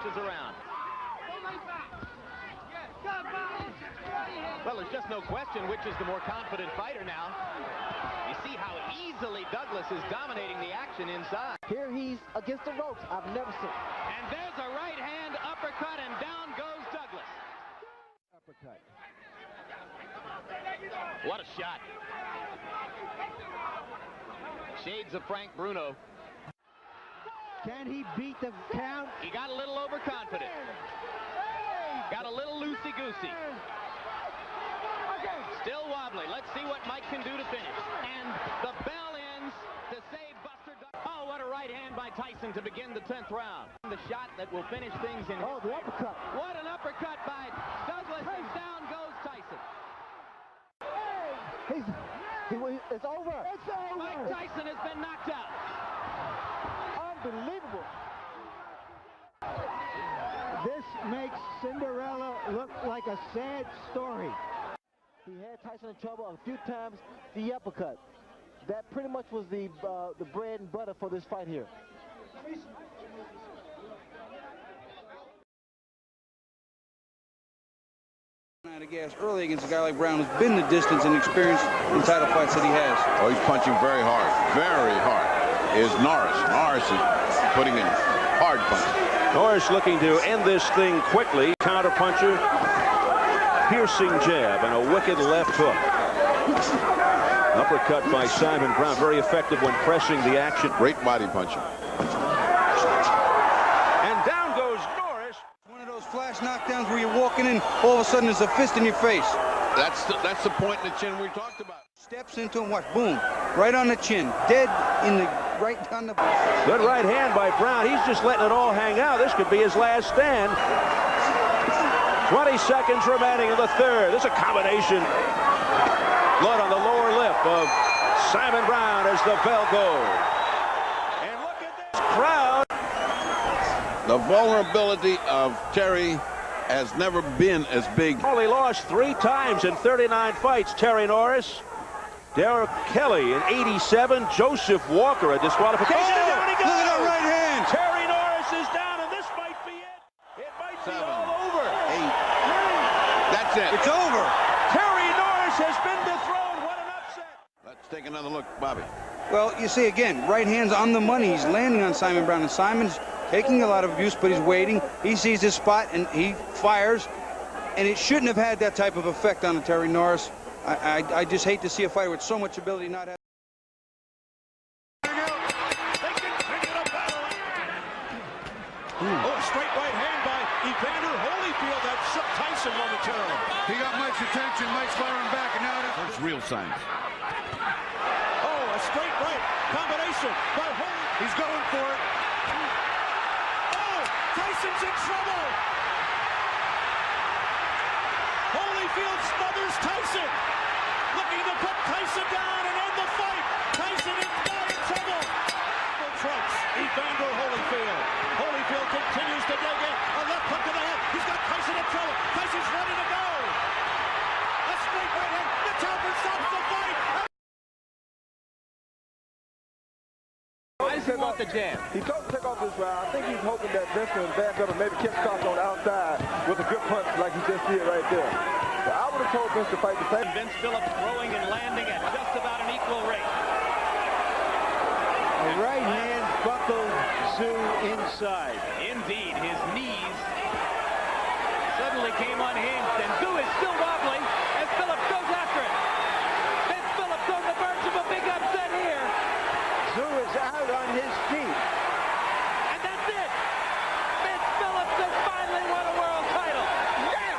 punches around. Well, there's just no question which is the more confident fighter now. You see how easily Douglas is dominating the action inside. Here he's against the ropes. I've never seen. And there's a right hand uppercut, and down goes Douglas. Uppercut. What a shot. Shades of Frank Bruno. Can he beat the count? He got a little overconfident. Got a little loosey-goosey. Still wobbly. Let's see what Mike can do to finish. And the bell ends to save Buster Douglas. Oh, what a right hand by Tyson to begin the 10th round. The shot that will finish things in. Oh, the uppercut. What an uppercut by Douglas, and down goes Tyson. It's over. It's over. Mike Tyson has been knocked out. Unbelievable. This makes Cinderella look like a sad story. He had Tyson in trouble a few times. The uppercut. That pretty much was the bread and butter for this fight here. Out of gas early against a guy like Brown who's been the distance and experience in title fights that he has. Oh, he's punching very hard. Very hard. Is Norris. Norris is putting in hard punches. Norris looking to end this thing quickly. Counter puncher. Piercing jab and a wicked left hook. Uppercut by Simon Brown. Very effective when pressing the action. Great body puncher. And down goes Norris. One of those flash knockdowns where you're walking in, all of a sudden there's a fist in your face. That's the point in the chin we talked about. Steps into him, watch, boom, right on the chin, dead in the right on the. Good right hand by Brown. He's just letting it all hang out. This could be his last stand. 20 seconds remaining in the third. This is a combination. Blood on the lower lip of Simon Brown as the bell goes. And look at this crowd. The vulnerability of Terry has never been as big. Only lost 3 times in 39 fights. Terry Norris, Derek Kelly in 87, Joseph Walker, a disqualification. Oh, and down he goes. look at that right hand. Terry Norris is down, and this might be it. It might be 7, all over. 8. That's it. It's over. Terry Norris has been dethroned. What an upset. Let's take another look, Bobby. Well, you see, again, right hand's on the money. He's landing on Simon Brown, and Simon's taking a lot of abuse, but he's waiting. He sees his spot, and he fires. And it shouldn't have had that type of effect on Terry Norris. I just hate to see a fighter with so much ability not have. Oh, straight right hand by Evander Holyfield that shook Tyson momentarily. He got Mike's attention. Mike's firing back, and now that's Real signs. Oh, a straight right combination by Holyfield. he's going for it. Oh, Tyson's in trouble. Holyfield smothers Tyson. Looking to put Tyson down and end the fight. Tyson is not in trouble. Trunks, Evander Holyfield. Holyfield continues to dig in. A left hook to the head. He's got Tyson in trouble. Tyson's ready to go. A straight right hand. The Talbot stops the fight. Why does he want the jab? He told him to take off this round. I think he's hoping that Vince and Van Better maybe catch Costa on the outside with a good punch like he just did right there. But I would have told Vince to fight the same. Vince Phillips throwing and landing at just about an equal rate. The right hand buckled Tzyu inside. Indeed, his knees suddenly came unhinged, and Tzyu is still wobbly as Phillips goes after it. Vince Phillips on the verge of a big upset here. Tzyu is out on his feet. And that's it. Vince Phillips has finally won a world title. Yeah!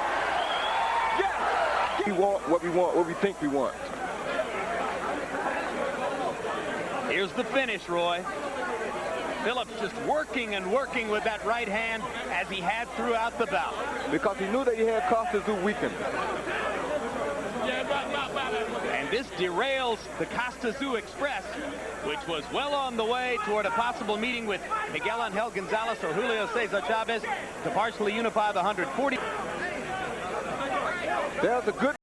We want, what we think we want. Here's the finish, Roy. Phillips just working and working with that right hand as he had throughout the bout. Because he knew that he had Costa Tszyu weakened. And this derails the Costa Tszyu Express, which was well on the way toward a possible meeting with Miguel Angel Gonzalez or Julio Cesar Chavez to partially unify the 140. There's a good...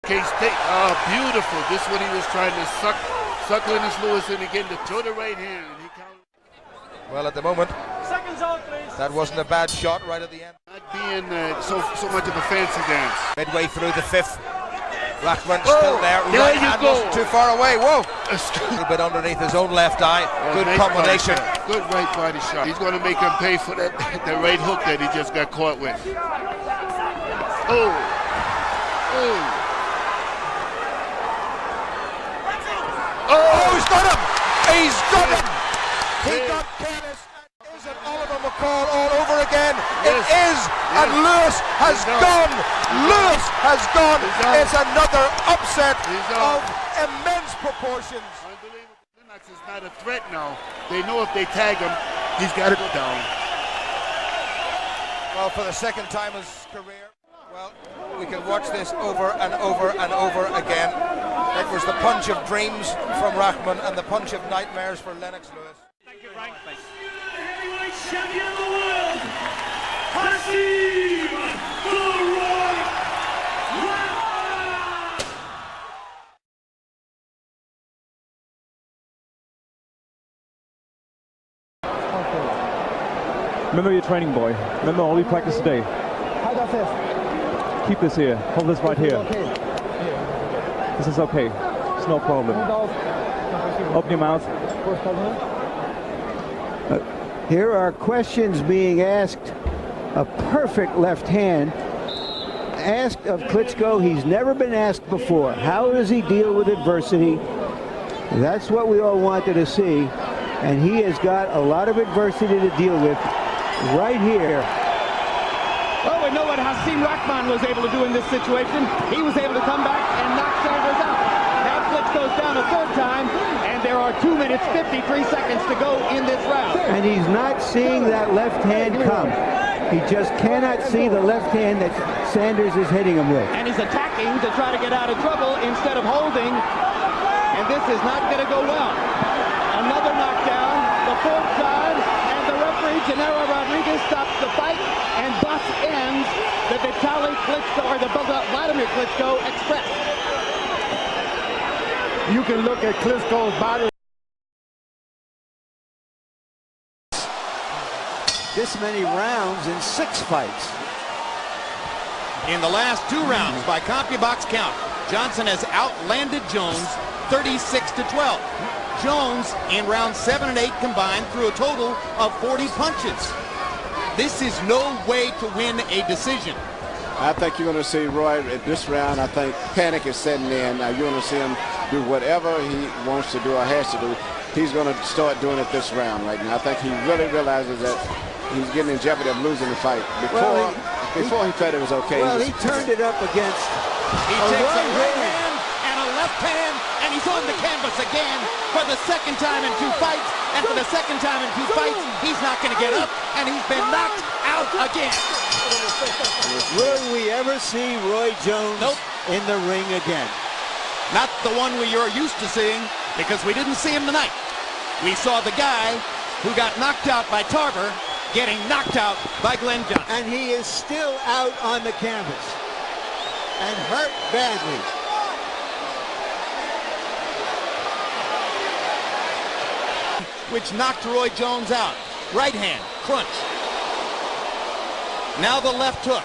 K-State, beautiful. This one he was trying to suck Lennox Lewis in again to throw the right hand. And he counted. Well, at the moment, that wasn't a bad shot right at the end. Not being so much of a fancy dance. Midway through the fifth, Rachman still there. Right hand wasn't too far away. Whoa! A little bit underneath his own left eye. Good combination. Good right body shot. He's going to make him pay for that right hook that he just got caught with. Oh! Oh, he's got him! He's got him! He got Cannis. Is it Oliver McCall all over again? Yes. It is! Yes. And Lewis has gone! Lewis has gone! It's another upset of immense proportions. Unbelievable. Lennox is not a threat now. They know if they tag him, he's got to go down. Well, for the second time in his career, well, we can watch this over and over and over again. It was the punch of dreams from Rachman and the punch of nightmares for Lennox Lewis. Thank you, Frank. Heavyweight champion of the world, Hashim Remember your training, boy. Remember all you practiced today. How about this? Keep this here. Hold this right here. Okay. This is okay. It's no problem. Open your mouth. Here are questions being asked. A perfect left hand asked of Klitschko. He's never been asked before. How does he deal with adversity? That's what we all wanted to see. And he has got a lot of adversity to deal with right here. Well, we know what Hashim Rachman was able to do in this situation. He was able to come back and knock Sanders out. Now Klitschko's down a third time, and there are 2 minutes, 53 seconds to go in this round. And he's not seeing that left hand come. He just cannot see the left hand that Sanders is hitting him with. And he's attacking to try to get out of trouble instead of holding. And this is not going to go well. Another knockdown, the fourth time, and the referee, Gennaro Rodriguez, stops the fight, and thus ends the Vitaly Klitschko, or the Vladimir Klitschko Express. You can look at Klitschko's body. This many rounds in 6 fights. In the last 2 rounds, by CompuBox count, Johnson has outlanded Jones 36-12. Jones, in rounds 7 and 8 combined, threw a total of 40 punches. This is no way to win a decision. I think you're going to see Roy at this round. I think panic is setting in. Now you're going to see him do whatever he wants to do or has to do. He's going to start doing it this round right now. I think he really realizes that he's getting in jeopardy of losing the fight. Before he felt it was okay. Well, he turned it up against He takes a right hand and a left hand, and he's on the canvas again for the second time in 2 fights. And for the second time in 2 fights, he's not going to get up, and he's been knocked out again. Will we ever see Roy Jones in the ring again? Not the one you're used to seeing, because we didn't see him tonight. We saw the guy who got knocked out by Tarver getting knocked out by Glen Johnson. And he is still out on the canvas and hurt badly. Which knocked Roy Jones out. Right hand, crunch. Now the left hook.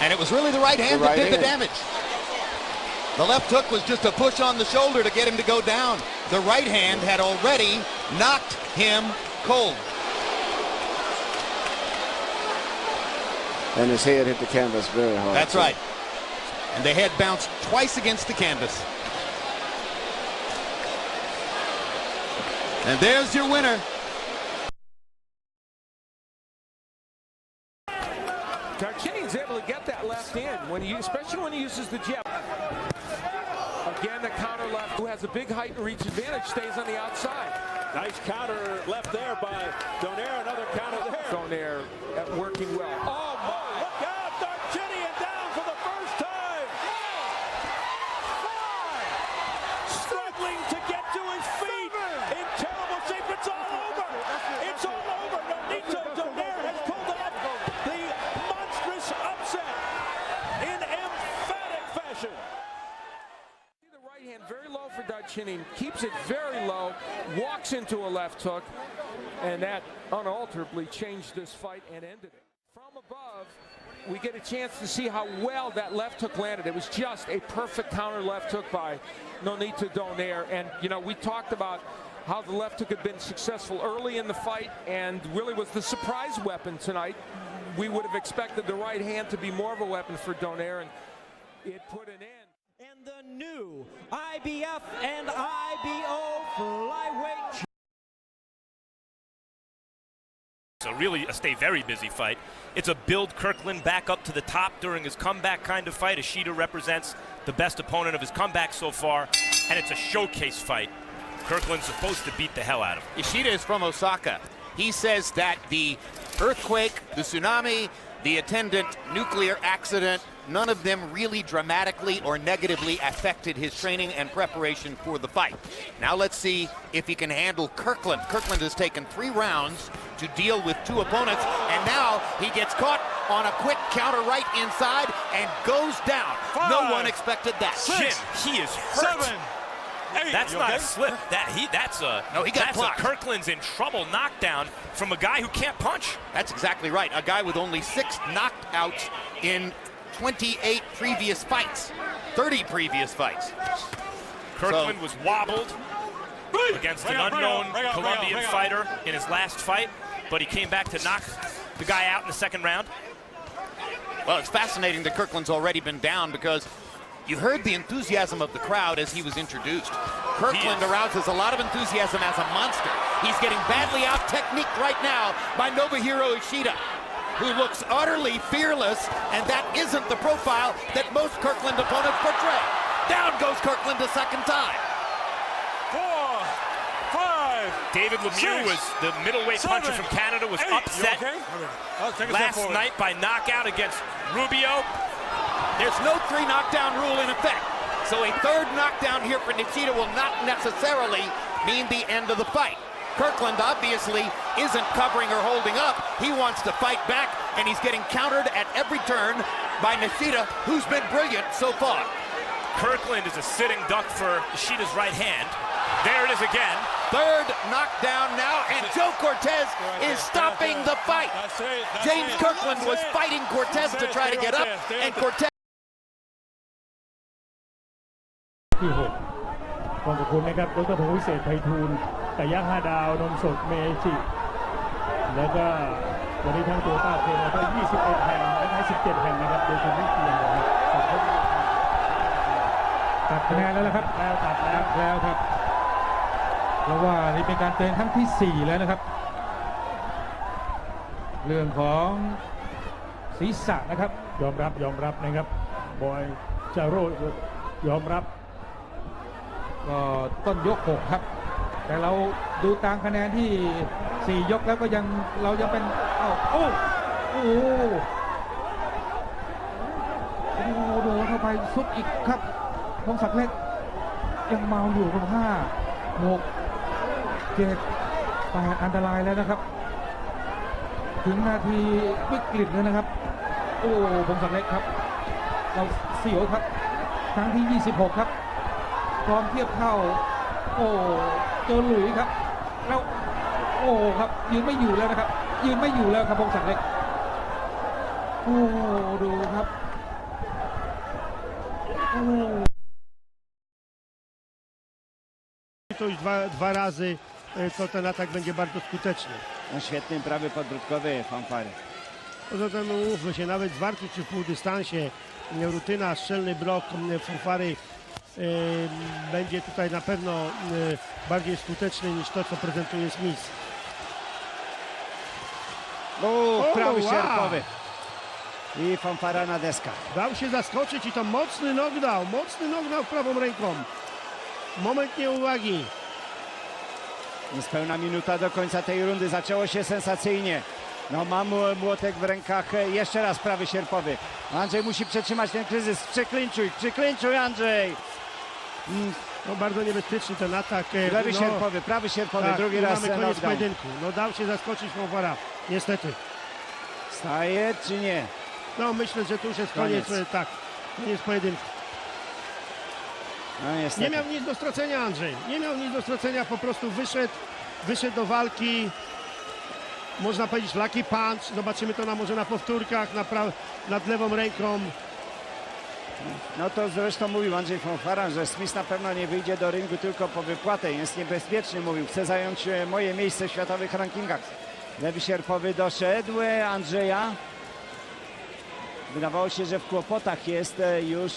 And it was really the right hand that did the damage. The left hook was just a push on the shoulder to get him to go down. The right hand had already knocked him cold. And his head hit the canvas very hard. That's right. And the head bounced twice against the canvas. And there's your winner. Darchinian's able to get that left in, especially when he uses the jab. Again, the counter left, who has a big height and reach advantage, stays on the outside. Nice counter left there by Dонэр. Another counter there. Dонэр working well. Oh, my! Look out! Darchinian down for the first time. Struggling to get to his feet. In terrible shape. It's all over. It's all over. Nonito Donэр has pulled off the monstrous upset in emphatic fashion. See the right hand very low for Darchinian. Keeps it very low. Walks into a left hook. and that unalterably changed this fight and ended it. From above, we get a chance to see how well that left hook landed. It was just a perfect counter left hook by Nonito Donэр. And, you know, we talked about how the left hook had been successful early in the fight and really was the surprise weapon tonight. We would have expected the right hand to be more of a weapon for Donэр, and it put an end. And the new IBF and IBO flyweight. So really a stay very busy fight. It's a build Kirkland back up to the top during his comeback kind of fight. Ishida represents the best opponent of his comeback so far, and it's a showcase fight. Kirkland's supposed to beat the hell out of him. Ishida is from Osaka. He says that the earthquake, the tsunami, the attendant nuclear accident, none of them really dramatically or negatively affected his training and preparation for the fight. Now let's see if he can handle Kirkland. Kirkland has taken 3 rounds to deal with 2 opponents, and now he gets caught on a quick counter right inside and goes down. 5, no one expected that. 6, Jim, he is hurt. 7, 8. That's not a slip. That's a Kirkland's in trouble knockdown from a guy who can't punch. That's exactly right. A guy with only 6 knockouts in 28 previous fights, 30 previous fights. Kirkland was wobbled against an unknown Colombian fighter in his last fight, but he came back to knock the guy out in the 2nd round. Well, it's fascinating that Kirkland's already been down because you heard the enthusiasm of the crowd as he was introduced. Kirkland arouses a lot of enthusiasm as a monster. He's getting badly out-techniqued right now by Nobухиро Исида, who looks utterly fearless, and that isn't the profile that most Kirkland opponents portray. Down goes Kirkland a 2nd time. 4, 5. David Lemieux was the middleweight 7, puncher from Canada, was 8. upset last night by knockout against Rubio. There's no 3 knockdown rule in effect. So a 3rd knockdown here for Nishida will not necessarily mean the end of the fight. Kirkland obviously isn't covering or holding up. He wants to fight back, and he's getting countered at every turn by Nishida, who's been brilliant so far. Kirkland is a sitting duck for Ishida's right hand. There it is again. 3rd knockdown now, and Joe Cortez is stopping the fight. James Kirkland was fighting Cortez to try to get up, and Cortez... ที่ 6 ขอบคุณนะครับดร.พงษ์วิเศษไพฑูรย์ไก่ย่าง5 ดาวนมสดเมจิแล้วก็วันนี้ทั้งตัวต้าเทรนก็21 แห่งและให้17 แห่งนะครับโดยคุณวิเชียรนะครับตัดคะแนนแล้วนะครับตัดแล้วครับเพราะว่านี่เป็นการเตือนครั้งที่ 4 แล้วนะครับเรื่องของศีรษะนะครับยอมรับนะครับบอยจาโร่ยอมรับก็ต้นยก 6 ครับแต่เราดูตามคะแนนที่ 4 ยกแล้วก็เรายังเป็นโอ้โดนเข้าไปซุดอีกครับพงศักดิ์เล็กยังเมาอยู่กับ5 6 7 8อันตรายแล้วนะครับถึงนาทีวิกฤตแล้วนะครับโอ้พงศักดิ์เล็กครับเราเสียวครับครั้งที่ 26 ครับพร้อมเทียบเท่าโอ้เจอหลุยครับแล้วโอ้ครับยืนไม่อยู่แล้วนะครับยืนไม่อยู่แล้วครับพงศักดิ์เล็กโอ้ดูครับTo już dwa razy, to ten atak będzie bardzo skuteczny. No świetny prawy podbródkowy fanfary. Poza tym mówmy się, nawet w walce czy w półdystansie rutyna, szczelny blok fanfary będzie tutaj na pewno bardziej skuteczny niż to, co prezentuje Smith. Prawy sierpowy i fanfara na deskach. Dał się zaskoczyć i to mocny knockdown prawą ręką. Moment nieuwagi. Niespełna minuta do końca tej rundy. Zaczęło się sensacyjnie. No mam młotek w rękach. Jeszcze raz prawy sierpowy. Andrzej musi przetrzymać ten kryzys. Przyklinczuj Andrzej. No bardzo niebezpieczny ten atak. Lewy sierpowy, prawy sierpowy. Tak, drugi raz mamy koniec pojedynku. No dał się zaskoczyć Fanfara. Niestety. Staje czy nie? No myślę, że tu już jest koniec. Tak, koniec pojedynku. No, nie miał nic do stracenia Andrzej. Nie miał nic do stracenia, po prostu wyszedł do walki można powiedzieć lucky punch. Zobaczymy to może na powtórkach, nad lewą ręką. No to zresztą mówił Andrzej Fonfara, że Smith na pewno nie wyjdzie do ringu tylko po wypłatę. Jest niebezpieczny, mówił. Chce zająć moje miejsce w światowych rankingach. Lewy sierpowy doszedł Andrzeja. Wydawało się, że w kłopotach jest już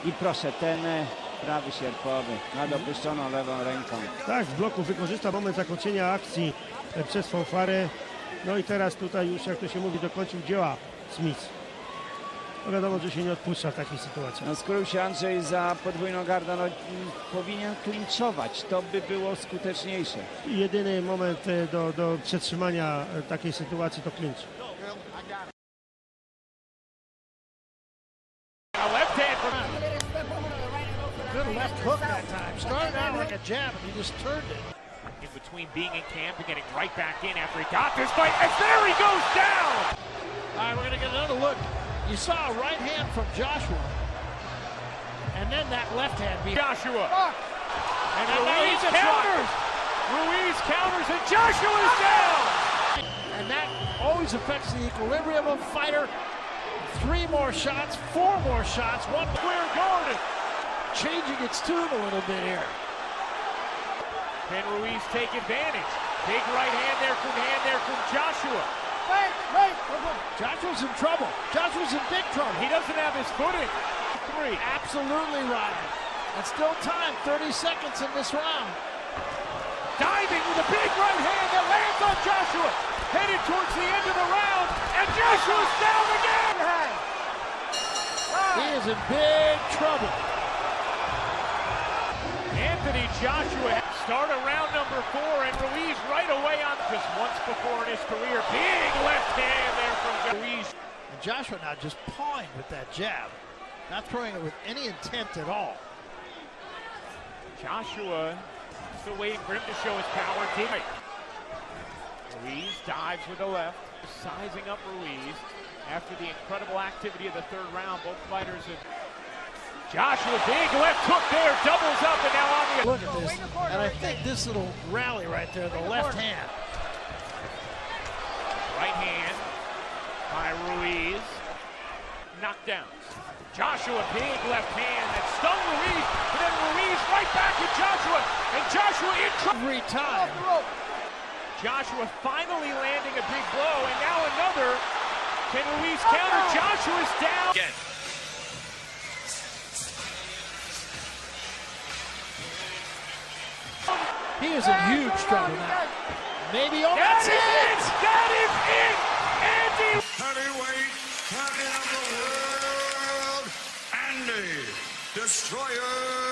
i proszę, ten prawy sierpowy nad opuszczoną lewą ręką. Tak, w bloku wykorzysta moment zakończenia akcji przez Fonfarę. No i teraz tutaj już, jak to się mówi, dokończył dzieła Smith. No wiadomo, że się nie odpuszcza w takiej sytuacji. No skrył się Andrzej za podwójną gardę, no powinien klinczować, to by było skuteczniejsze. Jedyny moment do przetrzymania takiej sytuacji to klincz. Good left hook that time. Started out like a jab, and he just turned it. In between being in camp and getting right back in after he got this fight, and there he goes down! All right, we're going to get another look. You saw a right hand from Joshua, and then that left hand beat Joshua. And Ruiz counters! Ruiz counters, and Joshua's down! And that always affects the equilibrium of a fighter. 3 more shots, 4 more shots, one clear Gordon. Changing its tune a little bit here. Can Ruiz take advantage? Big right hand there from Joshua. Wait. Joshua's in trouble. Joshua's in big trouble. He doesn't have his footing. 3. Absolutely, Ryan. And still time, 30 seconds in this round. Diving with a big right hand that lands on Joshua. Headed towards the end of the round, and Joshua's down again. He is in big trouble. Anthony Joshua start around number 4, and Ruiz right away on just once before in his career. Big left hand there from Ruiz. And Joshua now just pawing with that jab, not throwing it with any intent at all. Joshua still waiting for him to show his power. Ruiz dives with the left, sizing up Ruiz after the incredible activity of the 3rd round. Both fighters have... Joshua, big left hook there, doubles up, and now on the... Look at this, and I think this little rally right there, the left hand. Right hand by Ruiz. Knockdowns. Joshua, big left hand that stung Ruiz, but then Ruiz right back at Joshua, and Joshua in trouble. Every time. Joshua finally landing a big blow, and now another. Can Ruiz counter? Joshua's down. Again. He is in huge trouble now. Maybe over. That's it! That is it! Andy! Heavyweight champion of the world, Andy Destroyer